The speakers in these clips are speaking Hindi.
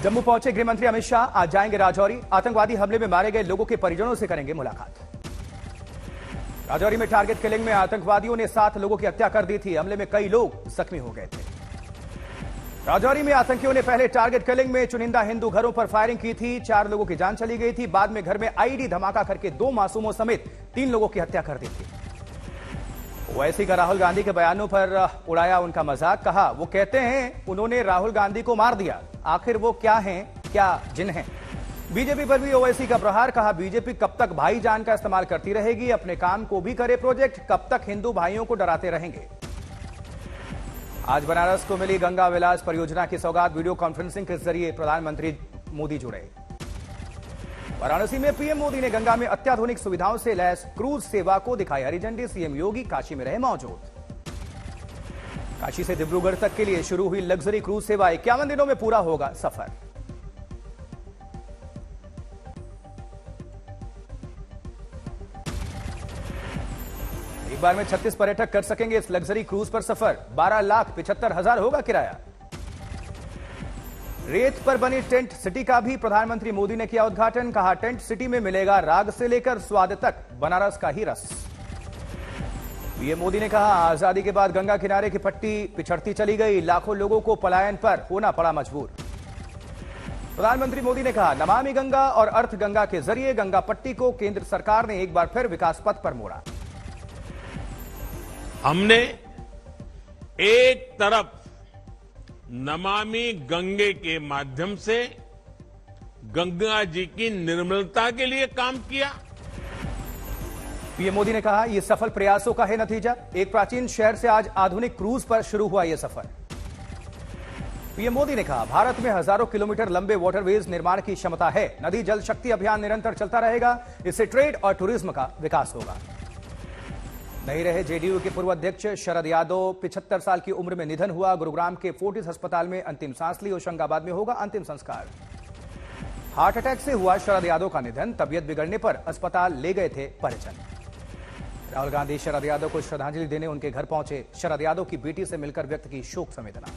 जम्मू पहुंचे गृह मंत्री अमित शाह आज जाएंगे राजौरी। आतंकवादी हमले में मारे गए लोगों के परिजनों से करेंगे मुलाकात। राजौरी में टारगेट किलिंग में आतंकवादियों ने 7 लोगों की हत्या कर दी थी। हमले में कई लोग जख्मी हो गए थे। राजौरी में आतंकियों ने पहले टारगेट किलिंग में चुनिंदा हिंदू घरों पर फायरिंग की थी। 4 लोगों की जान चली गई थी। बाद में घर में आईडी धमाका करके 2 मासूमों समेत 3 लोगों की हत्या कर दी थी। ओवैसी का राहुल गांधी के बयानों पर उड़ाया उनका मजाक। कहा वो कहते हैं उन्होंने राहुल गांधी को मार दिया, आखिर वो क्या हैं, क्या जिन हैं। बीजेपी पर भी ओवैसी का प्रहार। कहा बीजेपी कब तक भाईजान का इस्तेमाल करती रहेगी, अपने काम को भी करे प्रोजेक्ट, कब तक हिंदू भाइयों को डराते रहेंगे। आज बनारस को मिली गंगा विलास परियोजना की सौगात। वीडियो कॉन्फ्रेंसिंग के जरिए प्रधानमंत्री मोदी जुड़े। वाराणसी में पीएम मोदी ने गंगा में अत्याधुनिक सुविधाओं से लैस क्रूज सेवा को दिखाई हरी झंडी। सीएम योगी काशी में रहे मौजूद। काशी से डिब्रूगढ़ तक के लिए शुरू हुई लग्जरी क्रूज सेवा 51 दिनों में पूरा होगा सफर। एक बार में 36 पर्यटक कर सकेंगे इस लग्जरी क्रूज पर सफर। 12,75,000 होगा किराया। रेत पर बनी टेंट सिटी का भी प्रधानमंत्री मोदी ने किया उद्घाटन। कहा टेंट सिटी में मिलेगा राग से लेकर स्वाद तक बनारस का ही रस। पीएम मोदी ने कहा आजादी के बाद गंगा किनारे की पट्टी पिछड़ती चली गई, लाखों लोगों को पलायन पर होना पड़ा मजबूर। प्रधानमंत्री मोदी ने कहा नमामि गंगा और अर्थ गंगा के जरिए गंगा पट्टी को केंद्र सरकार ने एक बार फिर विकास पथ पर मोड़ा। हमने एक तरफ नमामि गंगे के माध्यम से गंगा जी की निर्मलता के लिए काम किया। पीएम मोदी ने कहा यह सफल प्रयासों का है नतीजा। एक प्राचीन शहर से आज आधुनिक क्रूज पर शुरू हुआ यह सफर। पीएम मोदी ने कहा भारत में हजारों किलोमीटर लंबे वाटरवेज निर्माण की क्षमता है। नदी जल शक्ति अभियान निरंतर चलता रहेगा। इससे ट्रेड और टूरिज्म का विकास होगा। नहीं रहे जेडीयू के पूर्व अध्यक्ष शरद यादव। 75 साल की उम्र में निधन हुआ। गुरुग्राम के फोर्टिस अस्पताल में अंतिम सांस ली। होशंगाबाद में होगा अंतिम संस्कार। हार्ट अटैक से हुआ शरद यादव का निधन। तबियत बिगड़ने पर अस्पताल ले गए थे परिजन। राहुल गांधी शरद यादव को श्रद्धांजलि देने उनके घर पहुंचे। शरद यादव की बेटी से मिलकर व्यक्त की शोक संवेदना।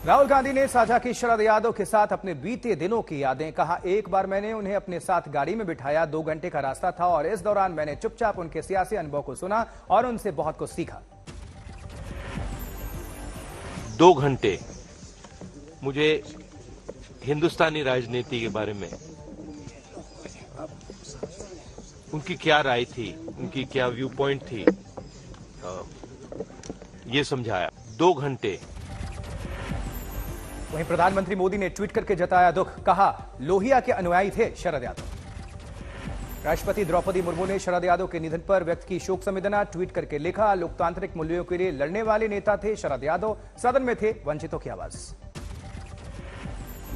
राहुल गांधी ने साझा की शरद यादव के साथ अपने बीते दिनों की यादें। कहा एक बार मैंने उन्हें अपने साथ गाड़ी में बिठाया। 2 घंटे का रास्ता था और इस दौरान मैंने चुपचाप उनके सियासी अनुभव को सुना और उनसे बहुत कुछ सीखा। 2 घंटे मुझे हिंदुस्तानी राजनीति के बारे में उनकी क्या राय थी, उनकी क्या व्यू पॉइंट थी, ये समझाया। 2 घंटे। वहीं प्रधानमंत्री मोदी ने ट्वीट करके जताया दुख। कहा लोहिया के अनुयायी थे शरद यादव। राष्ट्रपति द्रौपदी मुर्मू ने शरद यादव के निधन पर व्यक्त की शोक संवेदना। ट्वीट करके लिखा लोकतांत्रिक मूल्यों के लिए लड़ने वाले नेता थे शरद यादव। सदन में थे वंचितों की आवाज।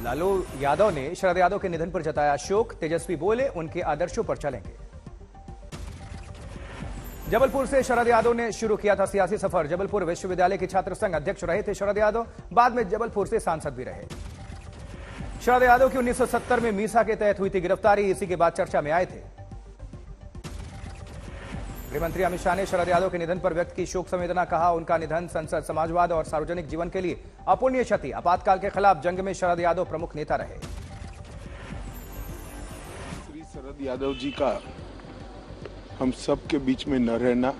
लालू यादव ने शरद यादव के निधन पर जताया शोक। तेजस्वी बोले उनके आदर्शों पर चलेंगे। जबलपुर से शरद यादव ने शुरू किया था सियासी सफर। जबलपुर विश्वविद्यालय के छात्र संघ अध्यक्ष रहे थे शरद यादव। बाद में जबलपुर से सांसद भी रहे। शरद यादव की 1970 में मीसा के तहत हुई थी गिरफ्तारी। इसी के बाद चर्चा में आए थे। गृहमंत्री अमित शाह ने शरद यादव के निधन पर व्यक्त की शोक संवेदना। कहा उनका निधन संसद, समाजवाद और सार्वजनिक जीवन के लिए अपूरणीय क्षति। आपातकाल के खिलाफ जंग में शरद यादव प्रमुख नेता रहे। श्री शरद यादव जी का हम सब के बीच में न रहना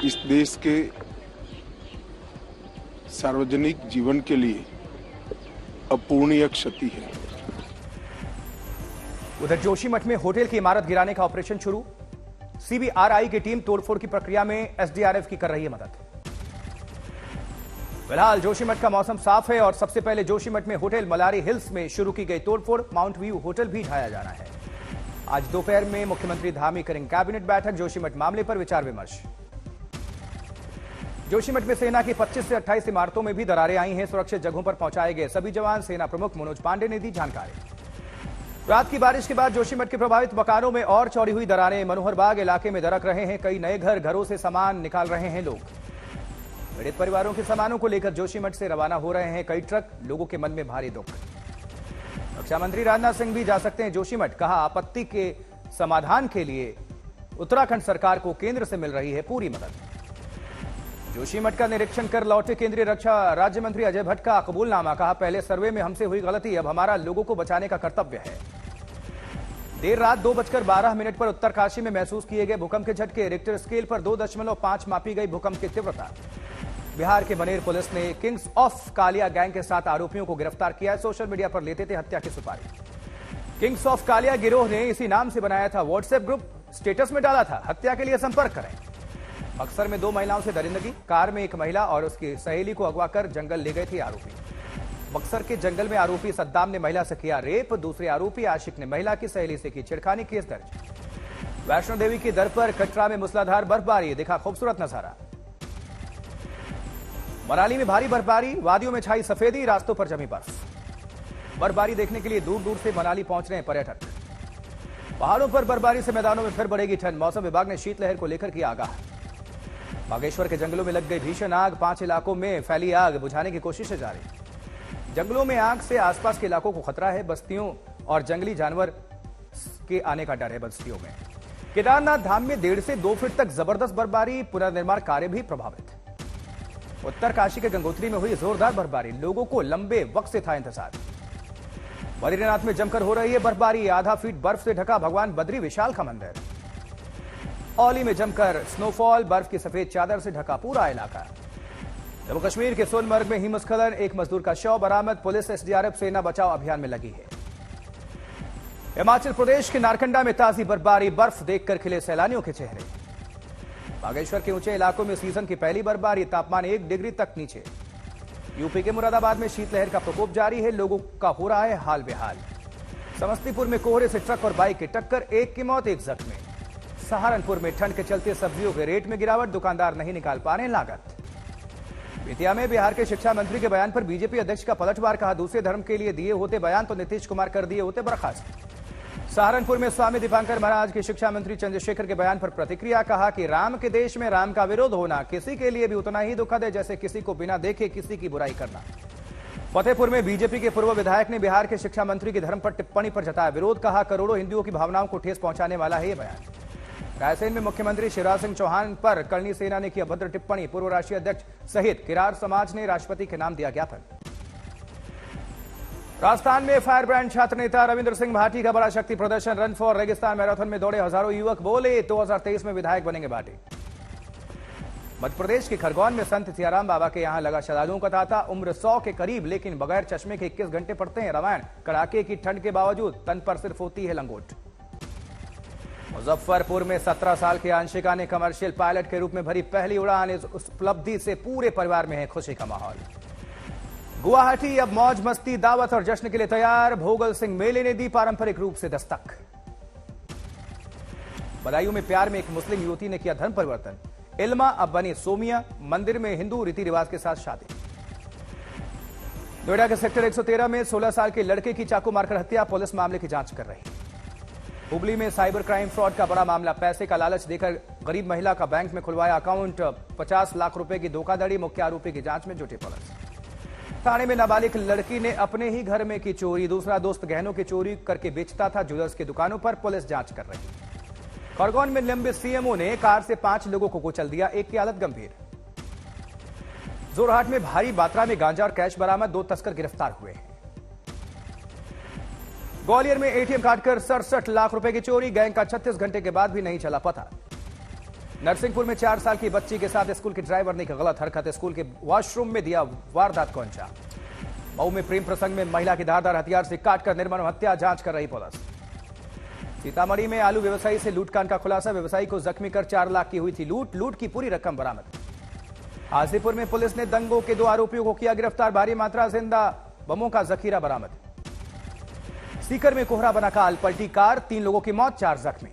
इस देश के सार्वजनिक जीवन के लिए अपूरणीय क्षति है। उधर जोशीमठ में होटल की इमारत गिराने का ऑपरेशन शुरू। सीबीआरआई की टीम तोड़फोड़ की प्रक्रिया में एसडीआरएफ की कर रही है मदद। फिलहाल जोशीमठ का मौसम साफ है और सबसे पहले जोशीमठ में होटल मलारी हिल्स में शुरू की गई तोड़फोड़। माउंट व्यू होटल भी ढाया जाना है। आज दोपहर में मुख्यमंत्री धामी करेंगे कैबिनेट बैठक। जोशीमठ मामले पर विचार विमर्श। जोशीमठ में सेना की 25 से 28 इमारतों में भी दरारें आई हैं। सुरक्षित जगहों पर पहुंचाए गए सभी जवान। सेना प्रमुख मनोज पांडे ने दी जानकारी। रात की बारिश के बाद जोशीमठ के प्रभावित मकानों में और चौड़ी हुई दरारें। मनोहर बाग इलाके में दरक रहे हैं कई नए घरों से सामान निकाल रहे हैं लोग। पीड़ित परिवारों के सामानों को लेकर जोशीमठ से रवाना हो रहे हैं कई ट्रक। लोगों के मन में भारी दुख। रक्षा मंत्री राजनाथ सिंह भी जा सकते हैं जोशीमठ। कहा आपत्ति के समाधान के लिए उत्तराखंड सरकार को केंद्र से मिल रही है पूरी मदद। जोशीमठ का निरीक्षण कर लौटे केंद्रीय रक्षा राज्य मंत्री अजय भट्ट का कबूलनामा। कहा, पहले सर्वे में हमसे हुई गलती, अब हमारा लोगों को बचाने का कर्तव्य है। देर रात 2:12 पर उत्तरकाशी में महसूस किए गए भूकंप के झटके। रिक्टर स्केल पर 2.5 मापी गई भूकंप की तीव्रता। बिहार के बनेर पुलिस ने किंग्स ऑफ कालिया गैंग के 7 आरोपियों को गिरफ्तार किया है। सोशल मीडिया पर लेते थे हत्या की सुपारी। किंग्स ऑफ कालिया गिरोह ने इसी नाम से बनाया था व्हाट्सएप ग्रुप, स्टेटस में डाला था, हत्या के लिए संपर्क करें। बक्सर में 2 महिलाओं से दरिंदगी। कार में एक महिला और उसकी सहेली को अगवा कर जंगल ले गए थे आरोपी। बक्सर के जंगल में आरोपी सद्दाम ने महिला से किया रेप। दूसरे आरोपी आशिक ने महिला की सहेली से की छेड़खानी। केस दर्ज। वैष्णो देवी की दर पर कटरा में मूसलाधार बर्फबारी, देखा खूबसूरत नजारा। मनाली में भारी बर्फबारी, वादियों में छाई सफेदी, रास्तों पर जमी बर्फ। बर्फबारी देखने के लिए दूर दूर से मनाली पहुंच रहे हैं पर्यटक। पहाड़ों पर बर्फबारी से मैदानों में फिर बढ़ेगी ठंड। मौसम विभाग ने शीतलहर को लेकर किया आगाह। बागेश्वर के जंगलों में लग गई भीषण आग। 5 इलाकों में फैली आग, बुझाने की कोशिशें जारी। जंगलों में आग से आसपास के इलाकों को खतरा है। बस्तियों और जंगली जानवर के आने का डर है बस्तियों में। केदारनाथ धाम में 1.5 से 2 फीट तक जबरदस्त बर्फबारी, पुनर्निर्माण कार्य भी प्रभावित। उत्तरकाशी के गंगोत्री में हुई जोरदार बर्फबारी, लोगों को लंबे वक्त से था इंतजार। बद्रीनाथ में जमकर हो रही है बर्फबारी, आधा फीट बर्फ से ढका भगवान बद्री विशाल का मंदिर। औली में जमकर स्नोफॉल, बर्फ की सफेद चादर से ढका पूरा इलाका। जम्मू कश्मीर के सोनमर्ग में हिमस्खलन, एक मजदूर का शव बरामद। पुलिस एसडीआरएफ सेना बचाव अभियान में लगी है। हिमाचल प्रदेश के नारकंडा में ताजी बर्फबारी, बर्फ देखकर खिले सैलानियों के चेहरे। बागेश्वर के ऊंचे इलाकों में सीजन की पहली बर्फबारी, तापमान 1 डिग्री तक नीचे। यूपी के मुरादाबाद में शीतलहर का प्रकोप जारी है, लोगों का हो रहा है हाल बेहाल। समस्तीपुर में कोहरे से ट्रक और बाइक की टक्कर, एक की मौत, एक जख्मी। सहारनपुर में ठंड के चलते सब्जियों के रेट में गिरावट, दुकानदार नहीं निकाल पा रहे लागत। बेतिया में बिहार के शिक्षा मंत्री के बयान पर बीजेपी अध्यक्ष का पलटवार। कहा, दूसरे धर्म के लिए दिए होते बयान तो नीतीश कुमार कर दिए होते बर्खास्त। सहारनपुर में स्वामी दीपांकर महाराज के शिक्षा मंत्री चंद्रशेखर के बयान पर प्रतिक्रिया। कहा कि राम के देश में राम का विरोध होना किसी के लिए भी उतना ही दुखद है जैसे किसी को बिना देखे किसी की बुराई करना। फतेहपुर में बीजेपी के पूर्व विधायक ने बिहार के शिक्षा मंत्री की धर्म पर टिप्पणी पर जताया विरोध। कहा, करोड़ों हिंदुओं की भावनाओं को ठेस पहुंचाने वाला है यह बयान। रायसेन में मुख्यमंत्री शिवराज सिंह चौहान पर करणी सेना ने की अभद्र टिप्पणी। पूर्व राष्ट्रीय अध्यक्ष सहित किरार समाज ने राष्ट्रपति के नाम दिया ज्ञापन। राजस्थान में फायर ब्रांड छात्र नेता रविंद्र सिंह भाटी का बड़ा शक्ति प्रदर्शन। रन फॉर रेगिस्तान मैराथन में दौड़े हजारों युवक, बोले 2023 में विधायक बनेंगे भाटी। मध्य प्रदेश के खरगोन में संत सियाराम बाबा के यहां लगा श्रद्धालुओं का तांता। उम्र 100 के करीब, लेकिन बगैर चश्मे के 21 घंटे पढ़ते हैं रामायण। कड़ाके की ठंड के बावजूद तन पर सिर्फ होती है लंगोट। मुजफ्फरपुर में 17 साल के आंशिका ने कमर्शियल पायलट के रूप में भरी पहली उड़ान। इस उपलब्धि से पूरे परिवार में है खुशी का माहौल। गुवाहाटी अब मौज मस्ती, दावत और जश्न के लिए तैयार। भोगल सिंह मेले ने दी पारंपरिक रूप से दस्तक। बदायूं में प्यार में एक मुस्लिम युवती ने किया धर्म परिवर्तन। इल्मा अब बनी सोमिया, मंदिर में हिंदू रीति रिवाज के साथ शादी। नोएडा के सेक्टर 113 में 16 साल के लड़के की चाकू मारकर हत्या, पुलिस मामले की जांच कर रही। हुबली में साइबर क्राइम फ्रॉड का बड़ा मामला। पैसे का लालच देकर गरीब महिला का बैंक में खुलवाया अकाउंट, 50 लाख रुपए की धोखाधड़ी। मुख्य आरोपी की जांच में जुटी पुलिस। थाने में नाबालिग लड़की ने अपने ही घर में की चोरी। दूसरा दोस्त गहनों की चोरी करके बेचता था ज्वेलर्स की दुकानों पर, पुलिस जांच कर रही। खरगोन में लंबे सीएमओ ने कार से 5 लोगों को कुचल दिया, एक की हालत गंभीर। जोरहाट में भारी मात्रा में गांजा और कैश बरामद, 2 तस्कर गिरफ्तार हुए हैं। ग्वालियर में एटीएम काटकर 67 लाख रुपए की चोरी, गैंग का 36 घंटे के बाद भी नहीं चला पता। नरसिंहपुर में 4 साल की बच्ची के साथ स्कूल के ड्राइवर ने की गलत हरकत, स्कूल के वॉशरूम में दिया वारदात को अंजाम। मऊ में प्रेम प्रसंग में महिला की धारदार हथियार से काटकर निर्मम हत्या, जांच कर रही पुलिस। सीतामढ़ी में आलू व्यवसायी से लूटकांड का खुलासा, व्यवसायी को जख्मी कर 4 लाख की हुई थी लूट की पूरी रकम बरामद। हाजीपुर में पुलिस ने दंगों के 2 आरोपियों को किया गिरफ्तार, भारी मात्रा जिंदा बमों का जखीरा बरामद। सीकर में कोहरा बना काल, पलटी कार, 3 लोगों की मौत, 4 जख्मी।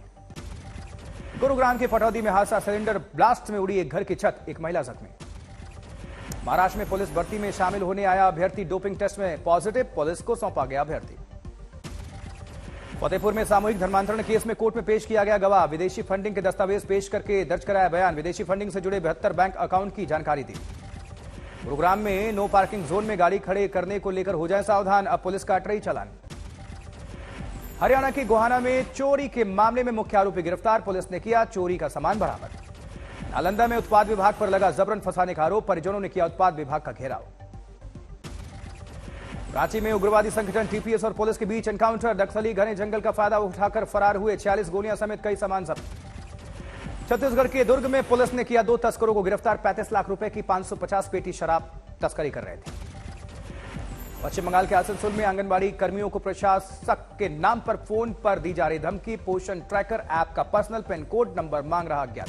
गुरुग्राम के पटौदी में हादसा, सिलेंडर ब्लास्ट में उड़ी एक घर की छत, एक महिला जख्मी। महाराष्ट्र में पुलिस भर्ती में शामिल होने आया अभ्यर्थी डोपिंग टेस्ट में पॉजिटिव, पुलिस को सौंपा गया अभ्यर्थी। फतेहपुर में सामूहिक धर्मांतरण केस में कोर्ट में पेश किया गया गवाह, विदेशी फंडिंग के दस्तावेज पेश करके दर्ज कराया बयान, विदेशी फंडिंग से जुड़े 72 बैंक अकाउंट की जानकारी दी। गुरुग्राम में नो पार्किंग जोन में गाड़ी खड़े करने को लेकर हो जाए सावधान, अब पुलिस काट रही चालान। हरियाणा के गोहाना में चोरी के मामले में मुख्य आरोपी गिरफ्तार, पुलिस ने किया चोरी का सामान बरामद। नालंदा में उत्पाद विभाग पर लगा जबरन फंसाने का आरोप, परिजनों ने किया उत्पाद विभाग का घेराव। रांची में उग्रवादी संगठन टीपीएस और पुलिस के बीच एनकाउंटर, नक्सली घने जंगल का फायदा उठाकर फरार हुए, 46 गोलियां समेत कई सामान जब्त। छत्तीसगढ़ के दुर्ग में पुलिस ने किया 2 तस्करों को गिरफ्तार, 35 लाख रुपए की 550 पेटी शराब तस्करी कर रहे थे। पश्चिम बंगाल के आसनसोल में आंगनबाड़ी कर्मियों को प्रशासक के नाम पर फोन पर दी जा रही धमकी, पोषण ट्रैकर ऐप का पर्सनल पिन कोड नंबर मांग रहा अज्ञात।